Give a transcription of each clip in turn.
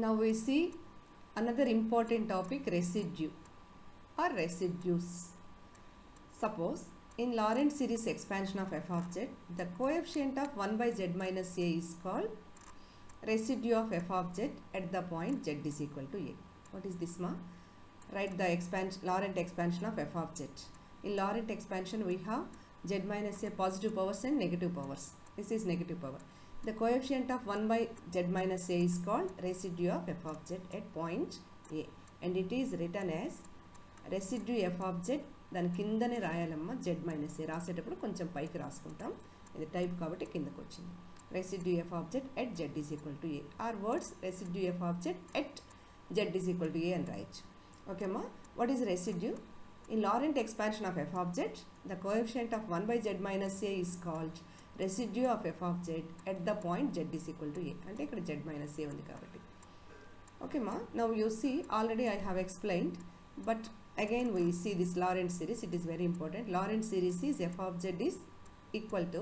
Now we see another important topic, residue or residues. Suppose in Lorentz series expansion of f of z, the coefficient of 1 by z minus a is called residue of f of z at the point z is equal to a. What is this, ma? Write the Lorentz expansion of f of z. In Lorentz expansion we have z minus a positive powers and negative powers. This is negative power. The coefficient of 1 by z minus a is called residue of f of z at point a, and it is written as residue f of z. దాని కిందనే రాయాలమ్మా, z minus ఏ రాసేటప్పుడు కొంచెం పైకి రాసుకుంటాం, ఇది type కాబట్టి కిందకు వచ్చింది. Residue F of Z at Z is equal to A or words residue F of Z at Z is equal to A అని రాయొచ్చు. ఓకేమ్మా, what is residue? In Laurent expansion of F of Z, the coefficient of 1 by z minus a is called residue of f of z at the point z is equal to a. అంటే ఇక్కడ z minus a ఉంది కాబట్టి. Okay ma, now you see already I have explained, but again we see this Lorentz series, it is very important. Lorentz series is f of z is equal to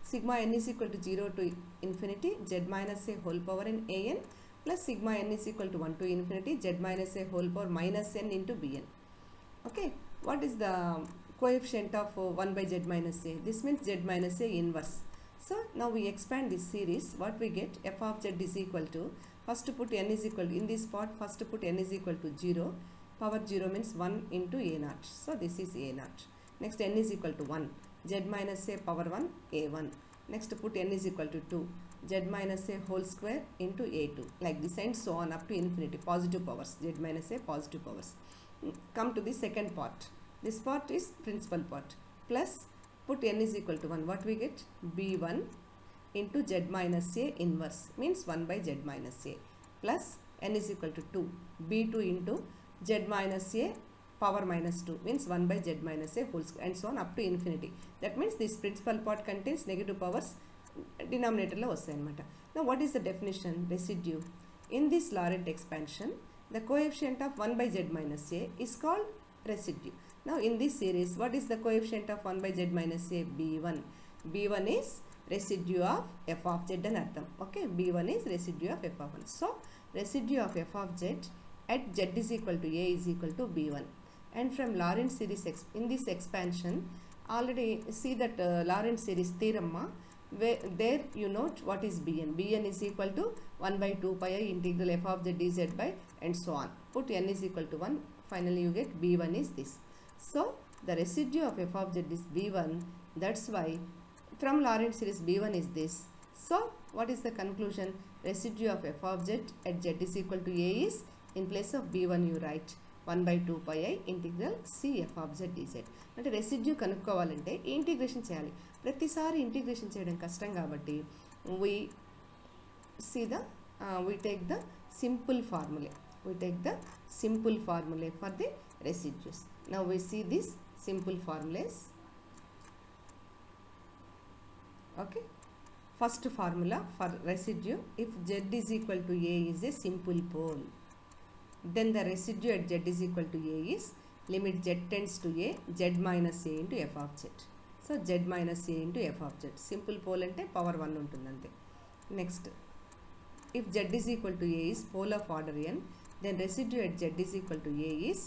sigma n is equal to 0 to infinity z minus a whole power n a n plus sigma n is equal to 1 to infinity z minus a whole power minus n into bn. Okay, what is the coefficient of 1 by z minus a? This means z minus a inverse. So now we expand this series. What we get? F of z is equal to, first put n is equal to, in this part first put n is equal to 0. Power 0 means 1 into a naught. So this is a naught. Next n is equal to 1. Z minus a power 1 a1. Next put n is equal to 2. Z minus a whole square into a2. Like this and so on up to infinity. Positive powers. Z minus a positive powers. Come to the second part. This part is principal part. Plus put n is equal to 1. What we get? b1 into z minus a inverse means 1 by z minus a plus n is equal to 2. b2 into z minus a power minus 2 means 1 by z minus a whole square and so on up to infinity. That means this principal part contains negative powers denominator lo vastayi anamata. Now what is the definition? Residue. In this Lorentz expansion, the coefficient of 1 by z minus a is called residue. Now in this series, what is the coefficient of 1 by z minus a? b1. b1 is residue of f of z and artham. Okay, b1 is residue of f of 1. So residue of f of z at z is equal to a is equal to b1. And from Lorentz series in this expansion, already see that Lorentz series theorem ma, where there you note what is bn. bn is equal to 1 by 2 pi I integral f of z dz by and so on. Put n is equal to 1. Finally you get b1 is this. So the residue of f of z is b1. That's why from Lorentz series b1 is this. So what is the conclusion? Residue of f of z at z is equal to a is, in place of b1 you write 1 by 2 pi I integral c f of z dz. అంటే residue కనుక్కోవాలంటే integration చేయాలి. ప్రతిసారి integration చేయడం కష్టం కాబట్టి we take the simple formula. We take the simple formula for the residues. Now we see these simple formulas. Okay, first formula for residue, if z is equal to a is a simple pole, then the residue at z is equal to a is limit z tends to a z minus a into f of z. So z minus a into f of z. Simple pole ante power 1 untundante. Next, if z is equal to a is pole of order n, then residue at z is equal to a is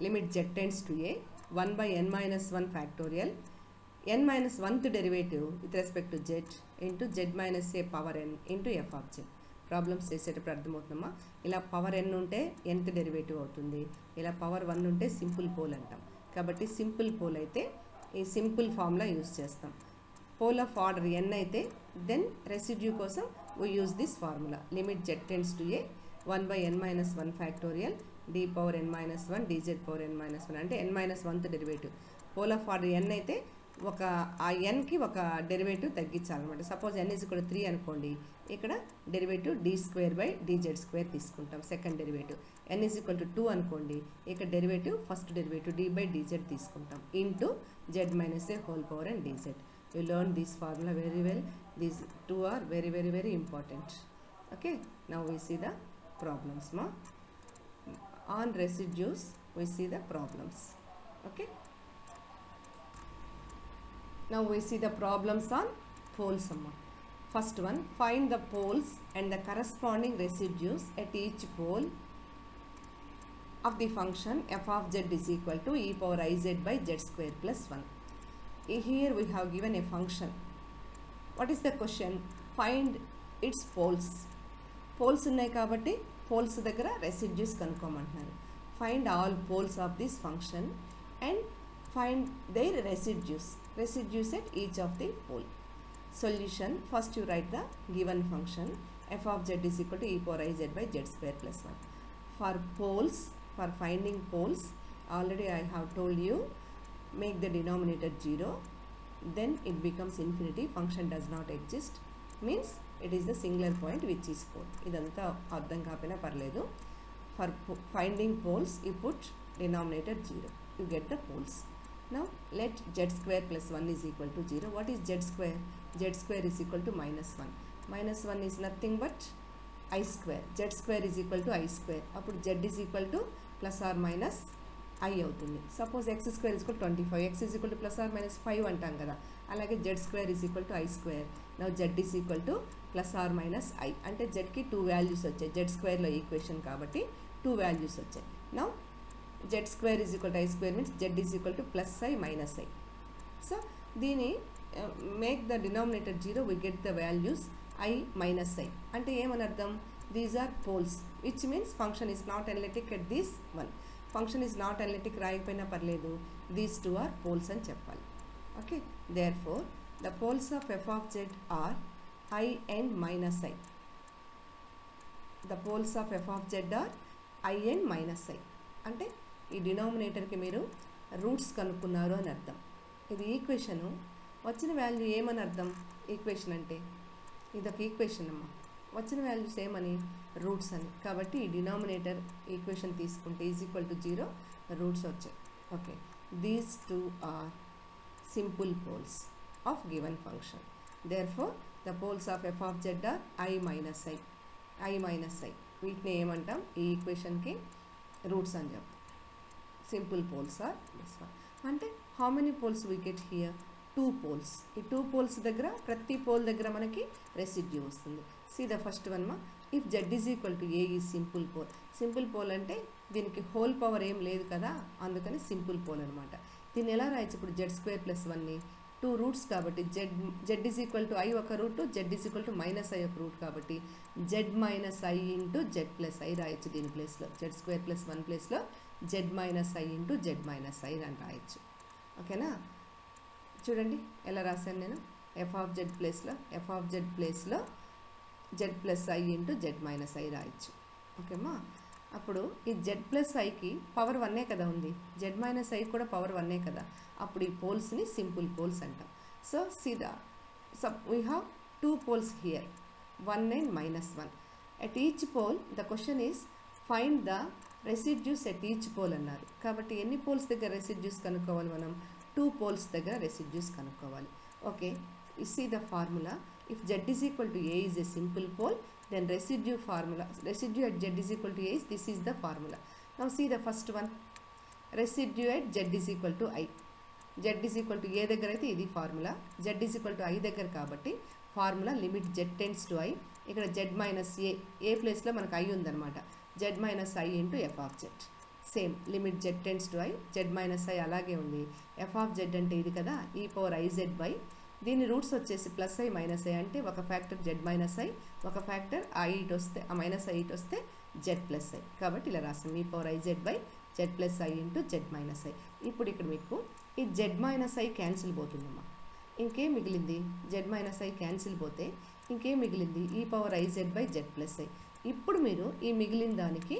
limit z tends to a 1 by n minus 1 factorial n minus 1th derivative with respect to z into z minus a power n into f of z. Problems చేసేటప్పుడు అర్థమవుతుందమ్మా, ఇలా power n ఉంటే nth derivative అవుతుంది, ఇలా power 1 ఉంటే simple pole అంటాం. కాబట్టి simple pole అయితే ఈ సింపుల్ ఫార్ములా యూజ్ చేస్తాం. పోల్ ఆఫ్ ఆర్డర్ n అయితే దెన్ రెసిడ్యూ కోసం we use this formula. Limit z tends to a 1 by n minus 1 factorial d power n minus 1 dz power n minus 1 అంటే n minus 1th derivative. Pole of order n అయితే ఆ nకి ఒక derivative తగ్గించాలన్నమాట. Suppose n is ఇక్కడ 3 అనుకోండి, ఇక్కడ derivative d square by dz square తీసుకుంటాం second derivative. n is equal to 2 అనుకోండి, ఇక్కడ derivative first derivative d by dz తీసుకుంటాం into z minus A whole power and dz. You learn this formula very well. These two are very very very important. Okay, now we see the problems మా. On residues we see the problems. Okay, now we see the problems on poles amma. First one, find the poles and the corresponding residues at each pole of the function f of z is equal to e power iz by z square plus 1. Here we have given a function. What is the question? Find its poles. Poles ఉన్నాయి కాబట్టి poles దగ్గర residues కనుక్కోమంటున్నారు. Find all poles of this function and find their residues at each of the pole. Solution, first you write the given function f of z is equal to e power iz by z square plus 1. For poles, for finding poles, already I have told you, make the denominator 0, then it becomes infinity, function does not exist, means it is the singular point which is pole. Idantha ardham kaapina parledu. For finding poles, you put denominator 0, you get the poles. Now let z square plus 1 is equal to 0. What is z square? Z square is equal to minus 1. Minus 1 is nothing but I square. Z square is equal to I square. Appudu z is equal to plus or minus I అవుతుంది. Suppose x square is equal to 25. X is equal to plus or minus 5 అంటాం కదా. అలాగే z square is equal to I square. Now z is equal to plus or minus I. అంటే z కి 2 values వచ్చాయి. Z square లో equation కాబట్టి 2 values వచ్చాయి. Now z square is equal to I square means z is equal to plus I minus I. So దీని make the denominator 0, we get the values I minus I. అంటే ఏమని అర్థం? These are poles, which means function is not analytic at this one. Function is not analytic రాయకపోయినా పర్లేదు, these two are poles అని చెప్పాలి. Okay, therefore the poles of f of z are I and minus I. The poles of f of z are I and minus I. అంటే ఈ డినామినేటర్కి మీరు roots కనుక్కున్నారు అని అర్థం. ఇది ఈక్వేషను, వచ్చిన వాల్యూ ఏమని అర్థం? ఈక్వేషన్ అంటే ఇదొక ఈక్వేషన్ అమ్మ, వచ్చిన వాల్యూస్ ఏమని? రూట్స్ అని. కాబట్టి ఈ డినామినేటర్ ఈక్వేషన్ తీసుకుంటే ఈజ్ ఈక్వల్ టు 0, రూట్స్ వచ్చాయి. Okay, these two are simple poles of given function. Therefore the poles of F of Z are i minus i. వీటిని ఏమంటాం? ఈ ఈక్వేషన్కి రూట్స్ అని చెప్తాం. Simple poles are this one. అంటే how many poles we get here? 2 poles. ఈ 2 poles దగ్గర ప్రతి పోల్ దగ్గర మనకి రెసిడ్యూ వస్తుంది. సీ ద ఫస్ట్ వన్ మా, if z is equal to A ఈ సింపుల్ పోల్. సింపుల్ పోల్ అంటే దీనికి హోల్ పవర్ ఏం లేదు కదా, అందుకని సింపుల్ పోల్ అనమాట. దీన్ని ఎలా రాయచ్చు? ఇప్పుడు z స్క్వేర్ ప్లస్ 1ని 2 రూట్స్ కాబట్టి z is equal to i ఒక root, z is equal to minus i ఒక రూట్ కాబట్టి z minus i into z plus i రాయొచ్చు. దీని ప్లేస్లో z స్క్వేర్ ప్లస్ 1 ప్లేస్లో z minus i into z minus i అని రాయొచ్చు. ఓకేనా? చూడండి ఎలా రాశాను నేను. ఎఫ్ ఆఫ్ జెడ్ ప్లేస్లో Z plus i into Z minus i రాయొచ్చు. ఓకేమ్మా? అప్పుడు ఈ జెడ్ ప్లస్ ఐకి పవర్ 1 కదా ఉంది, జెడ్ మైనస్ ఐ కూడా పవర్ 1 కదా. అప్పుడు ఈ పోల్స్ని సింపుల్ పోల్స్ అంటాం. సో సీదా we have 2 poles here, 1 and -1. At each pole the question is find the residues at each pole అన్నారు. కాబట్టి ఎన్ని పోల్స్ దగ్గర రెసిడ్యూస్ కనుక్కోవాలి మనం? 2 poles దగ్గర రెసిడ్యూస్ కనుక్కోవాలి. Okay, see the formula. If z is equal to a is a simple pole, then residue at z is equal to a is, this is the formula. Now see the first one, residue at z is equal to I. z is equal to a దగ్గర అయితే ఇది formula, z is equal to I దగ్గర కాబట్టి formula limit z tends to I. ఇక్కడ z minus ఏ ప్లేస్లో మనకు I ఉందన్నమాట. z minus I into F of Z. Same limit z tends to I, z minus I అలాగే ఉంది. F of Z అంటే ఇది కదా, ఈ పవర్ IZ బై, దీని రూట్స్ వచ్చేసి ప్లస్ ఐ మైనస్ ఐ, అంటే ఒక ఫ్యాక్టర్ z మైనస్ ఐ, ఒక ఫ్యాక్టర్ ఐ ఇటు వస్తే ఆ మైనస్ ఐ ఇటు వస్తే z ప్లస్ ఐ. కాబట్టి ఇలా రాస్తాం, ఈ power IZ by z plus i into z minus I. ఇప్పుడు ఇక్కడ మీకు ఈ z మైనస్ ఐ క్యాన్సిల్ పోతుందమ్మా. ఇంకేం మిగిలింది? z మైనస్ ఐ క్యాన్సిల్ పోతే ఇంకేం మిగిలింది? ఈ power IZ by z plus I. ఇప్పుడు మీరు ఈ మిగిలిన దానికి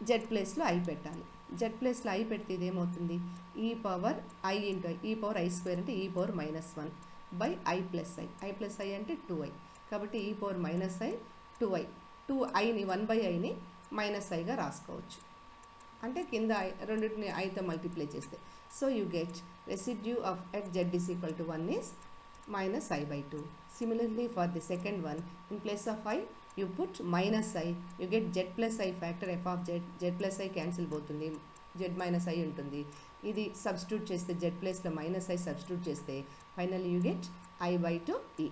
z ప్లేస్లో ఐ పెట్టాలి. z ప్లేస్లో ఐ పెడితే ఇదేమవుతుంది? ఈ పవర్ ఐ ఇంటూ ఈ పవర్ ఐ స్క్వేర్ అంటే ఈ power -1 by i plus i. I plus i అంటే 2i. కాబట్టి ఈ పవర్ మైనస్ ఐ 2i. 2iని 1/iని మైనస్ ఐగా రాసుకోవచ్చు. అంటే కింద రెండింటిని ఐతో మల్టిప్లై చేస్తే. So you get residue of at z is equal to 1 is minus I by 2. Similarly for the second one, in place of I you put minus I, you get z plus I factor f of z plus I cancel పోతుంది, z minus I ఉంటుంది. ఇది substitute చేస్తే z ప్లేస్లో minus I substitute చేస్తే finally you get I by 2 E.